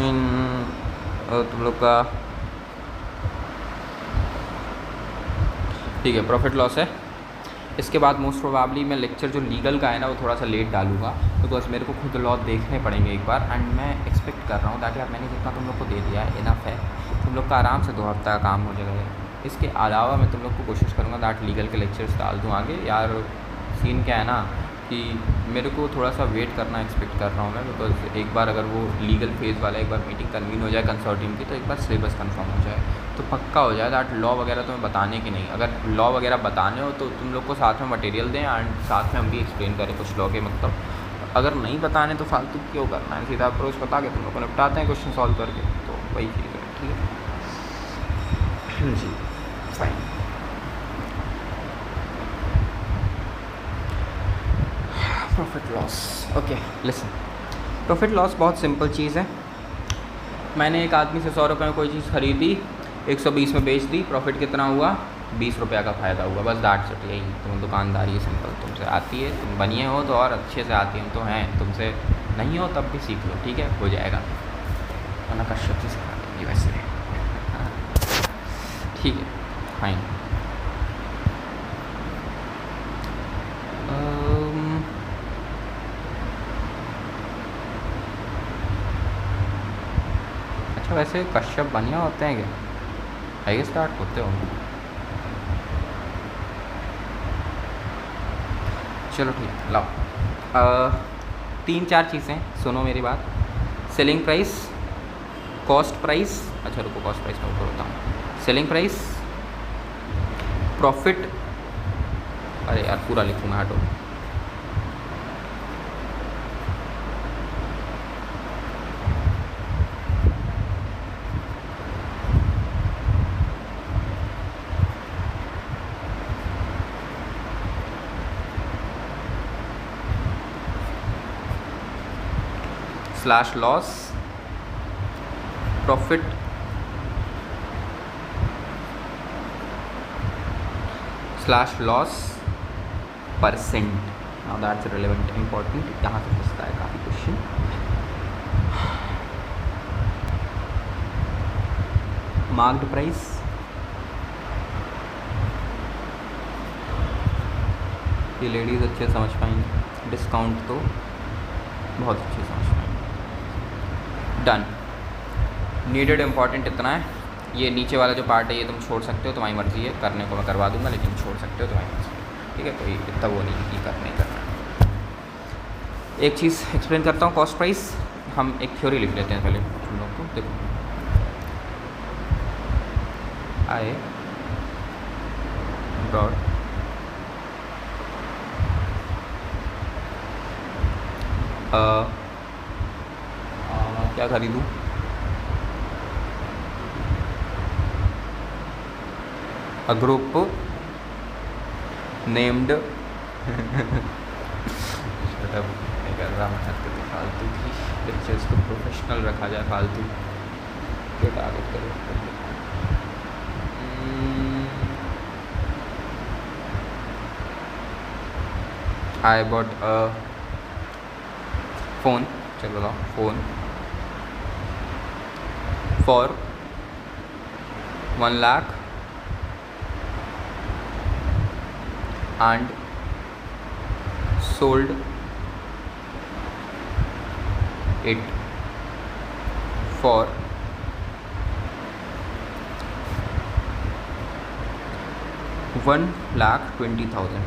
Fine. तुम लोग का ठीक है, प्रॉफिट लॉस है। इसके बाद मोस्ट प्रोबेबली मैं लेक्चर जो लीगल का है ना वो थोड़ा सा लेट डालूंगा, बिकॉज मेरे को खुद लॉ देखने पड़ेंगे एक बार। एंड मैं एक्सपेक्ट कर रहा हूँ दैट यार मैंने जितना तुम लोग को दे दिया है इनफ है, तुम लोग का आराम से 2 हफ्ता का काम हो जाएगा। इसके अलावा मैं तुम लोग को कोशिश करूँगा दैट लीगल के लेक्चर्स डाल दूँ आगे। यार सीन क्या है ना कि मेरे को थोड़ा सा वेट करना एक्सपेक्ट कर रहा हूँ मैं, बिकॉज एक बार अगर वो लीगल फेज़ वाला एक बार मीटिंग कन्वीन हो जाए कंसोर्टियम की, तो एक बार सिलेबस कंफर्म हो जाए तो पक्का हो जाए दैट लॉ वगैरह तुम्हें बताने की नहीं। अगर लॉ वगैरह बताने हो तो तुम लोग को साथ में मटेरियल दें एंड साथ में हम भी एक्सप्लेन करें कुछ लॉ के मतलब। अगर नहीं बताने तो फालतू क्यों करना है, सीधा अप्रोच बता के तुम लोग को निपटाते हैं क्वेश्चन सॉल्व करके, तो वही चीज़ है। ठीक है जी, fine. Profit loss, okay listen. Profit loss बहुत सिंपल चीज़ है। मैंने एक आदमी से 100 रुपये में कोई चीज़ खरीदी, 120 में बेच दी, प्रॉफिट कितना हुआ? 20 रुपये का फ़ायदा हुआ, बस दैट्स इट। यही तुम दुकानदारी है सिंपल, तुमसे आती है, तुम बनिए हो तो और अच्छे से आती है तो हैं, तुमसे नहीं हो तब भी सीख लो, ठीक है, हो जाएगा। वरना कश्यप जी सिखा देंगे वैसे। ठीक है फाइन। अच्छा वैसे कश्यप बढ़िया होते हैं क्या? आइए स्टार्ट होते होंगे। चलो ठीक है, लाओ 3-4 चीज़ें सुनो मेरी बात। सेलिंग प्राइस, कॉस्ट प्राइस, अच्छा रुको कॉस्ट प्राइस मैं ऊपर होता हूँ। सेलिंग प्राइस, प्रॉफिट, अरे यार पूरा लिखूँगा हटो। Slash loss, profit, slash loss percent. Now that's relevant important, यहाँ से पूछता है काफ़ी क्वेश्चन। मार्क्ड प्राइस, ये लेडीज़ अच्छे समझ पाएंगी, डिस्काउंट तो बहुत अच्छे समझ पाएंगे। डन। नीडेड इम्पॉर्टेंट इतना है, ये नीचे वाला जो पार्ट है ये तुम छोड़ सकते हो, तुम्हारी मर्ज़ी है, करने को मैं करवा दूंगा लेकिन छोड़ सकते हो तुम्हारी मर्ज़ी, ठीक है, कोई इतना वो नहीं कि करना ही करना। एक चीज़ एक्सप्लेन करता हूँ, कॉस्ट प्राइस। हम एक थ्योरी लिख लेते हैं पहले तुम लोग को, देखो आए डॉट क्या खरीदूँ? अ ग्रुप नेम्ड फालतू की लेक्चर्स को प्रोफेशनल रखा जाए, फालतू के टारगेट करो। आई बॉट अ फ़ोन, चलो लो phone for 1 lakh and sold it for 1,20,000।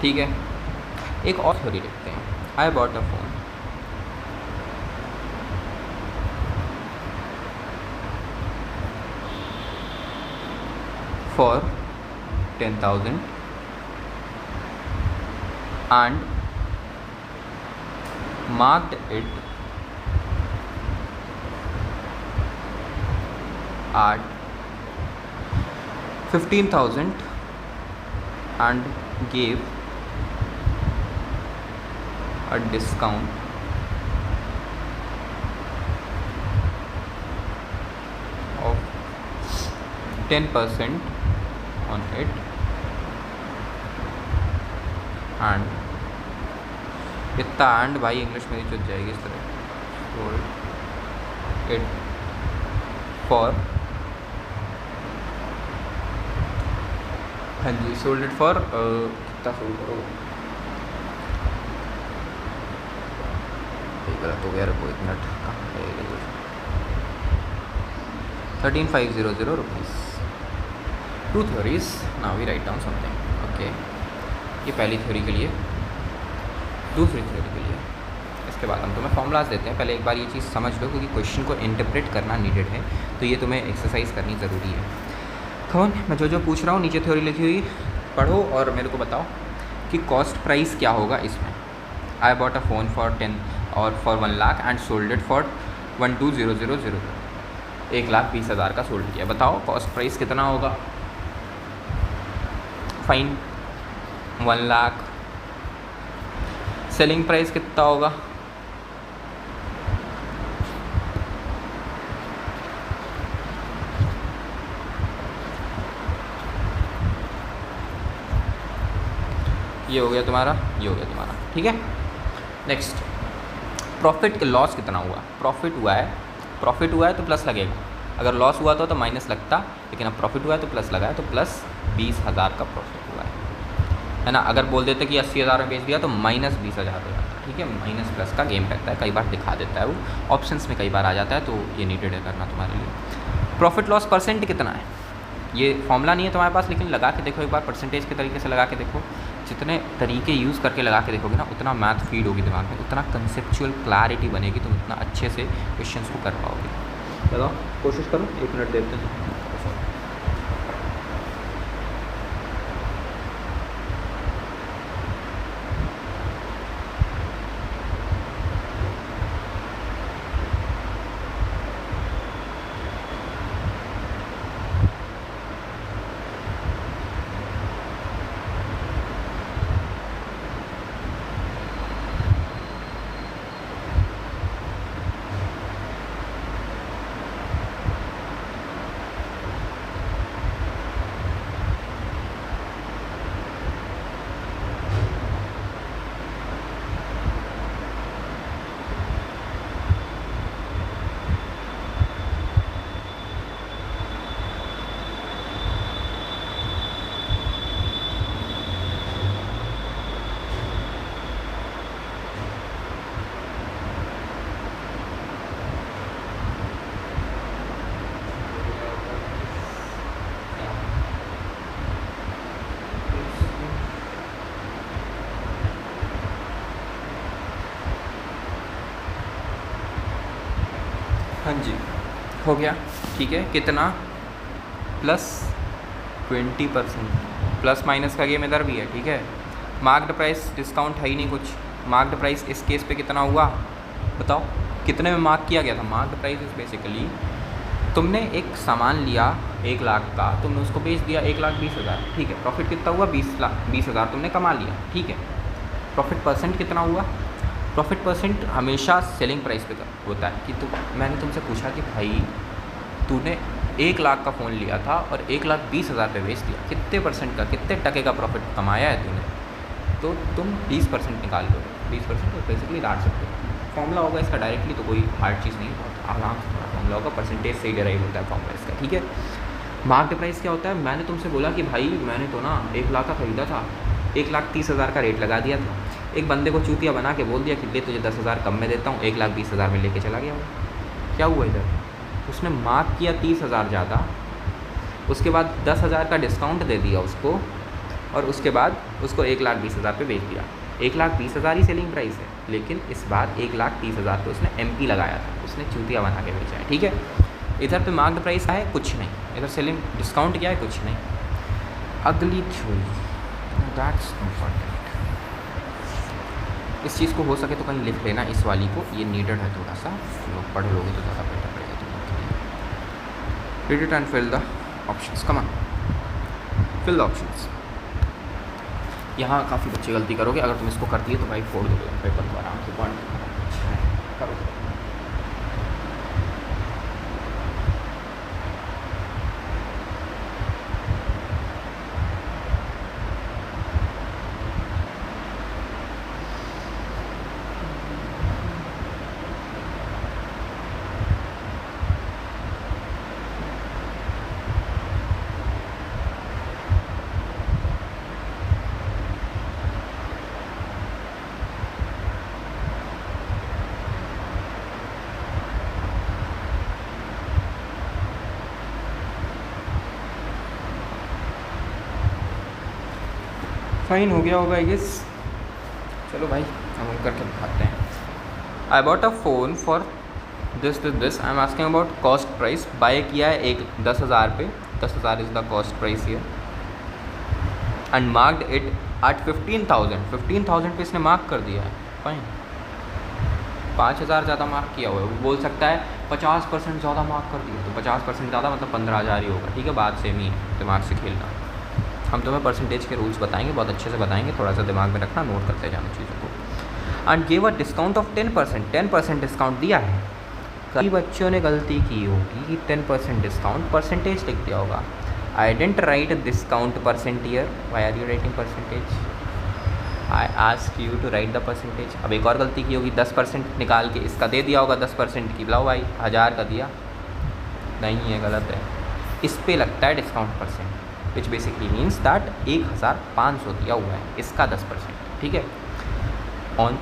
ठीक है, एक और थ्योरी लिखते हैं। I bought a phone for 10,000 and marked it at 15,000 and gave a discount of 10% on it and इतना एंड भाई इंग्लिश मेरी चुट जाएगी इस तरह। सोल्ड इट फॉर, हाँ जी, सोल्ड इट फॉर कितना सोल्ड करो, गलत हो गया, रुको एक मिनट, कहाँ है 13,500 rupees. Two theories, now we write down something. Okay, ये पहली थ्योरी के लिए, दूसरी थ्योरी के लिए, इसके बाद हम तुम्हें फॉर्मूलाज देते हैं। पहले एक बार ये चीज़ समझ लो, क्योंकि क्वेश्चन को इंटरप्रेट करना नीडेड है, तो ये तुम्हें एक्सरसाइज करनी ज़रूरी है। कौन, मैं जो पूछ रहा हूँ नीचे थ्योरी लिखी हुई पढ़ो और मेरे को बताओ कि कॉस्ट प्राइस क्या होगा इसमें। आई बॉट अ फ़ोन फॉर 10 और for 1 lakh and sold it for 12,000, 1,20,000 का सोल्ड किया। बताओ कॉस्ट प्राइस कितना होगा। फाइन 1 लाख, सेलिंग प्राइस कितना होगा, ये हो गया तुम्हारा, ये हो गया तुम्हारा, ठीक है। नेक्स्ट, प्रॉफिट लॉस कितना हुआ। प्रॉफिट हुआ है तो प्लस लगेगा, अगर लॉस हुआ तो माइनस लगता, लेकिन अब प्रॉफिट हुआ है तो प्लस लगा है, तो प्लस 20,000 का प्रॉफिट हुआ है ना। अगर बोल देते कि 80,000 में बेच दिया तो माइनस 20,000 हो जाता, ठीक है। माइनस प्लस का गेम रहता है, कई बार दिखा देता है वो, ऑप्शंस में कई बार आ जाता है, तो ये नीडेड है करना तुम्हारे लिए। प्रॉफिट लॉस परसेंट कितना है, ये फॉर्मूला नहीं है तुम्हारे पास, लेकिन लगा के देखो एक बार, परसेंटेज के तरीके से लगा के देखो। जितने तरीके यूज़ करके लगा के देखोगे ना, उतना मैथ फीड होगी दिमाग में, उतना कंसेप्चुअल क्लैरिटी बनेगी, तुम उतना अच्छे से क्वेश्चंस को कर पाओगे। लगाओ, कोशिश करो, 1 मिनट देखते हैं। हाँ जी, हो गया, ठीक है। कितना, प्लस 20%, प्लस माइनस का गेम इधर भी है, ठीक है। मार्क्ड प्राइस डिस्काउंट है ही नहीं कुछ, मार्क्ड प्राइस इस केस पे कितना हुआ बताओ, कितने में मार्क किया गया था। मार्क्ड प्राइस इज बेसिकली, तुमने एक सामान लिया 1 लाख का, तुमने उसको बेच दिया 1,20,000, ठीक है। प्रॉफिट कितना हुआ, 20,000 तुमने कमा लिया, ठीक है। प्रॉफिट परसेंट कितना हुआ, प्रॉफिट परसेंट हमेशा सेलिंग प्राइस पे होता है। कि मैंने तुमसे पूछा कि भाई तूने 1 लाख का फ़ोन लिया था और 1,20,000 पे बेच दिया, कितने परसेंट का, कितने टके का प्रॉफिट कमाया है तूने, तो तुम 20% निकाल लो। 20% तो बेसिकली डाल सकते हो, फॉर्मूला होगा इसका डायरेक्टली, तो कोई हार्ड चीज़ नहीं, बहुत आराम से थोड़ा फॉर्मूला होगा, परसेंटेज से ही डिराइव होता है फॉर्मूला इसका, ठीक है। मार्क्ड प्राइस क्या होता है, मैंने तुमसे बोला कि भाई मैंने तो ना 1 लाख का ख़रीदा था, 1,30,000 का रेट लगा दिया था, एक बंदे को चूतिया बना के बोल दिया कि ले तुझे 10,000 कम में देता हूँ, 1,20,000 में लेके चला गया वो। क्या हुआ इधर, उसने मार्क किया 30,000 ज़्यादा, उसके बाद 10,000 का डिस्काउंट दे दिया उसको, और उसके बाद उसको 1,20,000 पे बेच दिया। 1,20,000 ही सेलिंग प्राइस है, लेकिन इस बार 1,30,000 पे उसने MP लगाया था, उसने चूतिया बना के बेचा है, ठीक है। इधर पे मार्क्ड प्राइस का है कुछ नहीं, इधर सेलिंग डिस्काउंट क्या है कुछ नहीं। अगली थ्योरी, दैट्स इम्पॉर्टेंट, इस चीज़ को हो सके तो कहीं लिख लेना, इस वाली को, ये नीडेड है थोड़ा सा, लोग पढ़ लोगे तो ज़्यादा बेटर पड़ेगा तुम्हारे लिए। Read it and fill the options, come on fill the options. यहाँ काफ़ी बच्चे गलती करोगे, अगर तुम इसको कर दिए तो भाई फोड़ दोगे पेपर को आराम से, पॉइंट करो। फाइन हो गया होगा आई गेस। चलो भाई हम करके दिखाते हैं। I bought a phone for this I am asking about cost price. Buy किया है एक 10,000 पे, 10,000 is the cost price here and marked it at 15,000 पे इसने मार्क कर दिया है। फाइन, 5,000 ज़्यादा मार्क किया हुआ है। वो बोल सकता है 50% ज़्यादा मार्क कर दिया, तो 50% ज़्यादा मतलब 15,000 ही होगा। ठीक है, बात सेम ही है, दिमाग से खेलना। हम तुम्हें परसेंटेज के रूल्स बताएंगे, बहुत अच्छे से बताएंगे, थोड़ा सा दिमाग में रखना, नोट करते जाना चीज़ों को। And give a discount of 10% discount दिया है। कई बच्चों ने गलती की होगी कि 10% डिस्काउंट परसेंटेज लिख दिया होगा। I didn't write discount percent here, why are you writing percentage? I ask you to write the percentage. अब एक और गलती की होगी, 10% निकाल के इसका दे दिया होगा 10% की। लाओ भाई 1000 का दिया, नहीं है, गलत है। इस पे लगता है discount percent, which basically means that 1,500 दिया हुआ है, इसका 10%। ठीक है, ऑन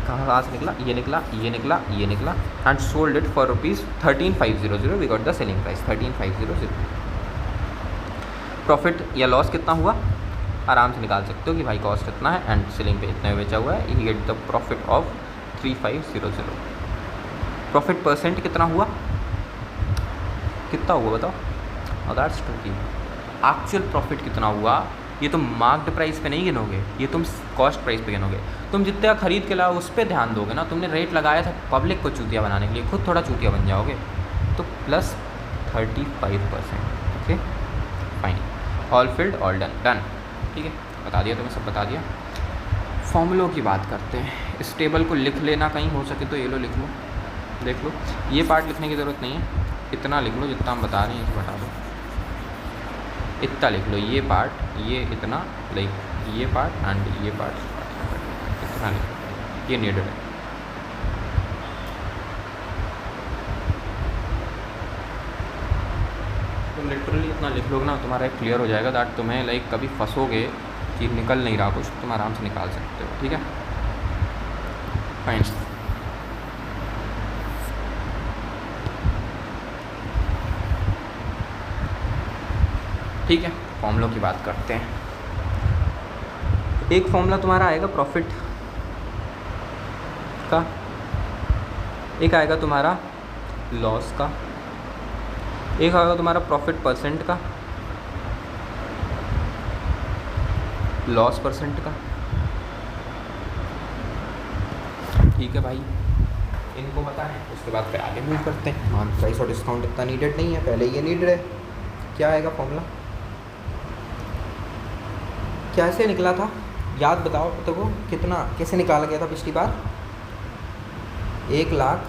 कहाँ से निकला, ये निकला, ये निकला, ये निकला and sold it for ₹13,500। We got the selling price 13,500। Profit या लॉस कितना हुआ आराम से निकाल सकते हो कि भाई कॉस्ट इतना है एंड सेलिंग पे इतने में बेचा हुआ है। You get the profit of 3,500। Profit percent कितना हुआ, कितना हुआ बताओ? That's tricky. एक्चुअल प्रॉफिट कितना हुआ ये तुम मार्क्ड प्राइस पे नहीं गिनोगे, ये तुम कॉस्ट प्राइस पे गिनोगे। तुम जितना खरीद के लाओ उस पर ध्यान दोगे ना। तुमने रेट लगाया था पब्लिक को चूतिया बनाने के लिए, खुद थोड़ा चूतिया बन जाओगे। तो plus 35%। Okay fine, all field all done. ठीक है, बता दिया तुम्हें, सब बता दिया। फॉर्मूलों की बात करते हैं। इस टेबल को लिख लेना, कहीं हो सके तो ये लो लिख लो, देख लो। ये पार्ट लिखने की ज़रूरत नहीं है, इतना लिख लो जितना हम बता रहे हैं, इसे बता दो, इतना लिख लो। ये पार्ट, ये इतना, लाइक ये पार्ट एंड ये पार्ट, इतना लिख लो, ये नीडेड है। तो लिटरली इतना लिख लोगे ना, तुम्हारा एक क्लियर हो जाएगा दैट तुम्हें लाइक कभी फंसोगे कि निकल नहीं रहा कुछ, तुम आराम से निकाल सकते हो। ठीक है फाइन। ठीक है, फॉर्मूलों की बात करते हैं। एक फॉर्मूला तुम्हारा आएगा प्रॉफिट का, एक आएगा तुम्हारा लॉस का, एक आएगा तुम्हारा प्रॉफिट परसेंट का, लॉस परसेंट का। ठीक है भाई, इनको पता है, उसके बाद फिर आगे मूव करते हैं। हाँ, प्राइस और डिस्काउंट इतना नीडेड नहीं है, पहले ये नीडेड है। क्या आएगा फॉर्मूला, कैसे निकला था याद बताओ तो को, कितना कैसे निकाला गया था पिछली बार? 1 लाख,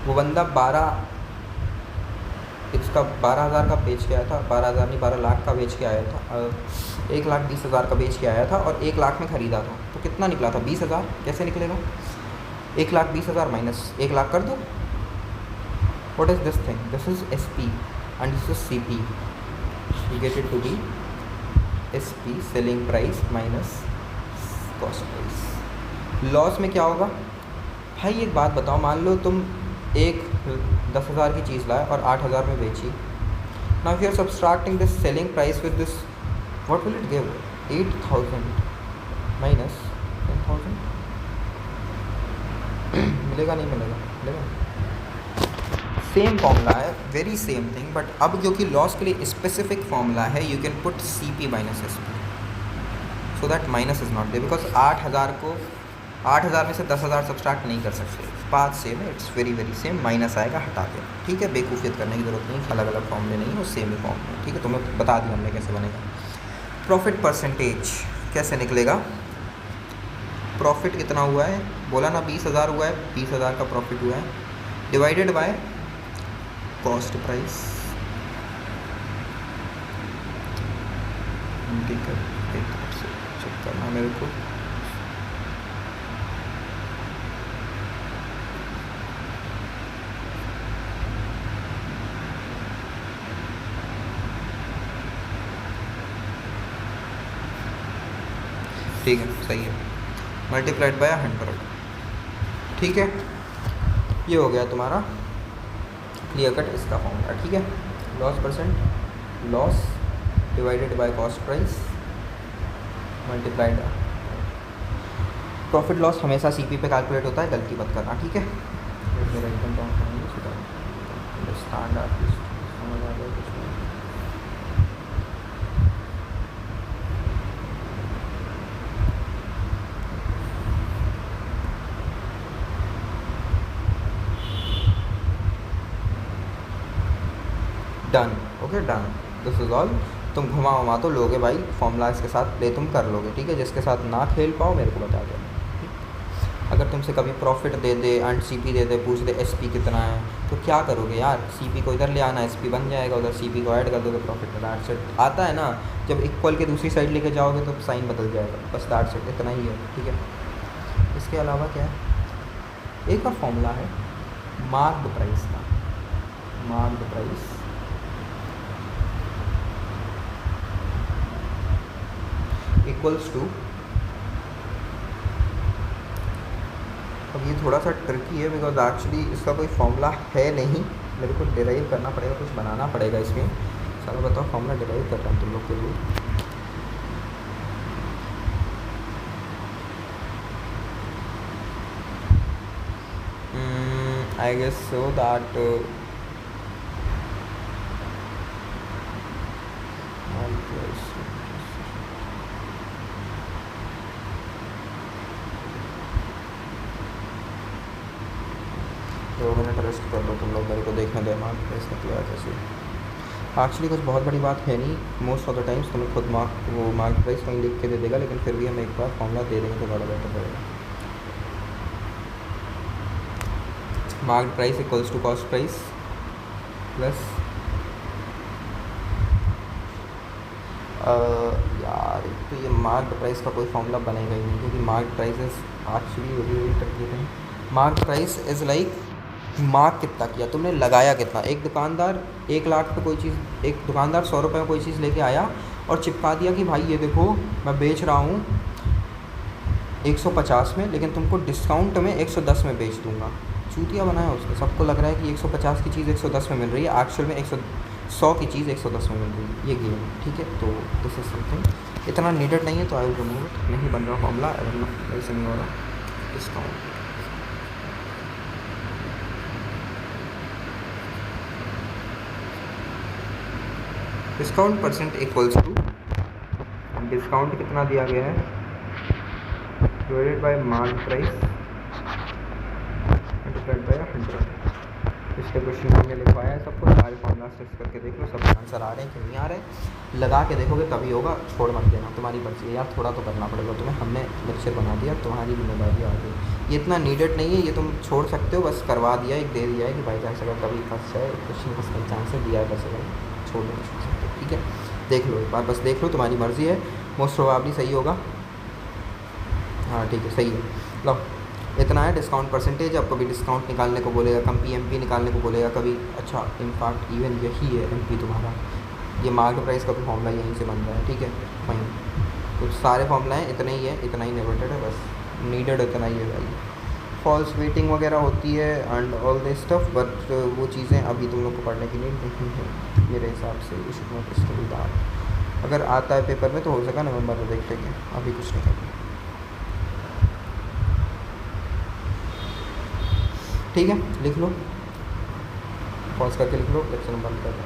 वो बंदा 12,000 का बेच के आया था, 12,000 नहीं 12 लाख का बेच के आया था, 1,20,000 का बेच के आया था और 1 लाख में ख़रीदा था। तो कितना निकला था? 20,000। कैसे निकलेगा? 1,20,000 माइनस 1 लाख कर दो। What is this thing? This is SP and this is CP। You get it to be SP selling price minus cost price. Loss में क्या होगा भाई? एक बात बताओ, मान लो तुम एक 10,000 की चीज़ लाए और 8,000 में बेची। Now if you are subtracting this selling price with this, what will it give? 8,000 minus 10,000। मिलेगा नहीं मिलेगा? मिलेगा। सेम फॉर्मूला है, वेरी सेम थिंग, बट अब क्योंकि लॉस के लिए स्पेसिफिक फॉर्मूला है, you can put CP minus SP so that minus is not there, because 8,000 में से 10,000 सब्सट्रैक्ट नहीं कर सकते। बात सेम है, it's very very same. Minus आएगा, हटा के। ठीक है, बेवकूफ़ियत करने की ज़रूरत नहीं, अलग अलग फॉर्मूले नहीं है, वो सेम ही फॉर्मूले है। ठीक है, तुम्हें बता दिया हमने कैसे बनेगा। प्रॉफिट परसेंटेज कैसे निकलेगा? प्रॉफिट कितना हुआ है बोला ना, 20,000 हुआ है, 20,000 का प्रॉफिट हुआ है, डिवाइडेड बाय कॉस्ट प्राइस। ठीक है, एक तरफ से चेक करना मेरे को। ठीक है, सही है, मल्टीप्लाइड बाय 100। ठीक है, ये हो गया तुम्हारा क्लियर कट इसका फॉर्मूला। ठीक है, loss percent, loss divided by cost price multiplied profit loss हमेशा सीपी पे कैलकुलेट होता है, गलती मत करना, ठीक है। मेरा एकदम समझ आ गया कुछ नहीं। Done, okay done, this is all. तुम घुमा तो लोगे भाई, फॉर्मूला इसके साथ प्ले तुम कर लोगे, ठीक है। जिसके साथ ना खेल पाओ मेरे को बता देना। अगर तुमसे कभी प्रॉफिट दे दे एंड सीपी दे दे, पूछ दे एसपी कितना है, तो क्या करोगे यार, सीपी को इधर ले आना, एसपी बन जाएगा, उधर सीपी को ऐड कर दोगे, प्रॉफिट में दैट्स इट। आता है ना, जब इक्वल के दूसरी साइड लेके जाओगे तो साइन बदल जाएगा, बस दैट्स इट, इतना ही है, ठीक है। इसके अलावा क्या है, एक और फॉर्मूला है मार्क्ड प्राइस का। मार्क्ड प्राइस इक्वल्स टू, अब ये थोड़ा सा ट्रिकी है बिकॉज एक्चुअली इसका कोई फॉर्मूला है नहीं, मेरे को डिराइव करना पड़ेगा, कुछ बनाना पड़ेगा इसमें। चलो बताओ, फॉर्मूला डिराइव कर रहा हूँ तुम लोग के लिए। I guess so that rest कर लो तुम लोग, मेरे को देखने दो मार्क प्राइस निकला है कैसे। एक्चुअली कुछ बहुत बड़ी बात है नहीं, मोस्ट ऑफ द टाइम्स तुम्हें खुद वो मार्क प्राइस कहीं लिख के दे देगा, लेकिन फिर भी हम एक बार फॉर्मूला दे देंगे तो बड़ा बेटर पड़ेगा। Mark price equals to cost price plus यार तो ये मार्क प्राइस का कोई फॉर्मूला बनेगा ही नहीं, क्योंकि mark price is actually very tricky thing. Mark price is like mark कितना किया तुमने, लगाया कितना। एक दुकानदार 1 लाख पे कोई चीज़, एक दुकानदार 100 रुपये में कोई चीज़ लेके आया और चिपका दिया कि भाई ये देखो मैं बेच रहा हूँ 150 में, लेकिन तुमको डिस्काउंट में 110 में बेच दूंगा। चूतिया बनाया उसने, सबको लग रहा है कि 150 की चीज़ 110 में मिल रही है, एक्चुअल में 100 की चीज़ 110 में मिल रही है, ये गेम, ठीक है। तो दिस इज समथिंग इतना नीडेड नहीं है, तो आई विल रिमूव इट। नहीं बन रहा फॉर्मूला, ऐसे नहीं हो रहा। Discount discount percent equals to, discount कितना दिया गया है divided by mark price multiplied by 100। पिछले क्वेश्चन में हमने लिखवाया है सबको, सारे फॉर्मूला टेस्ट करके देख लो, सब आंसर आ रहे हैं कि नहीं आ रहे, लगा के देखोगे तभी होगा, छोड़ मत देना, तुम्हारी मर्जी है यार, थोड़ा तो करना पड़ेगा तुम्हें, हमने लेक्चर बना दिया, तुम्हारी जिम्मेदारी आ गई। ये इतना नीडेड नहीं है, ये तुम छोड़ सकते हो, बस करवा दिया, एक दे दिया है कि भाई चांस अगर कभी फंस जाए क्वेश्चन फंसने का चांस है, दिया है, बस अगर छोड़ नहीं सकते, ठीक है। देख लो एक बार, बस देख लो, तुम्हारी मर्ज़ी है, मोस्ट प्रोबेबली सही होगा। हाँ ठीक है, सही है। लो इतना है डिस्काउंट परसेंटेज। अब कभी डिस्काउंट निकालने को बोलेगा, कम पीएमपी निकालने को बोलेगा कभी, अच्छा इनफैक्ट इवन यही है एमपी तुम्हारा, ये मार्केट प्राइस का भी फॉर्मूला यहीं से बन रहा है, ठीक है। वहीं तो सारे फॉर्मूला हैं, इतने ही है, इतना ही नेगेटेड है, बस नीडेड इतना ही है भाई। फॉल्स वेटिंग वगैरह होती है and all this stuff, but वो चीज़ें अभी तुम लोग को पढ़ने की नीड नहीं है मेरे हिसाब से। You should not study that. अगर आता है पेपर में तो हो सका नवंबर में देख लेंगे, अभी कुछ नहीं करना, ठीक है। लिख लो, पॉज करके लिख लो, लेक्चर बंद कर दो।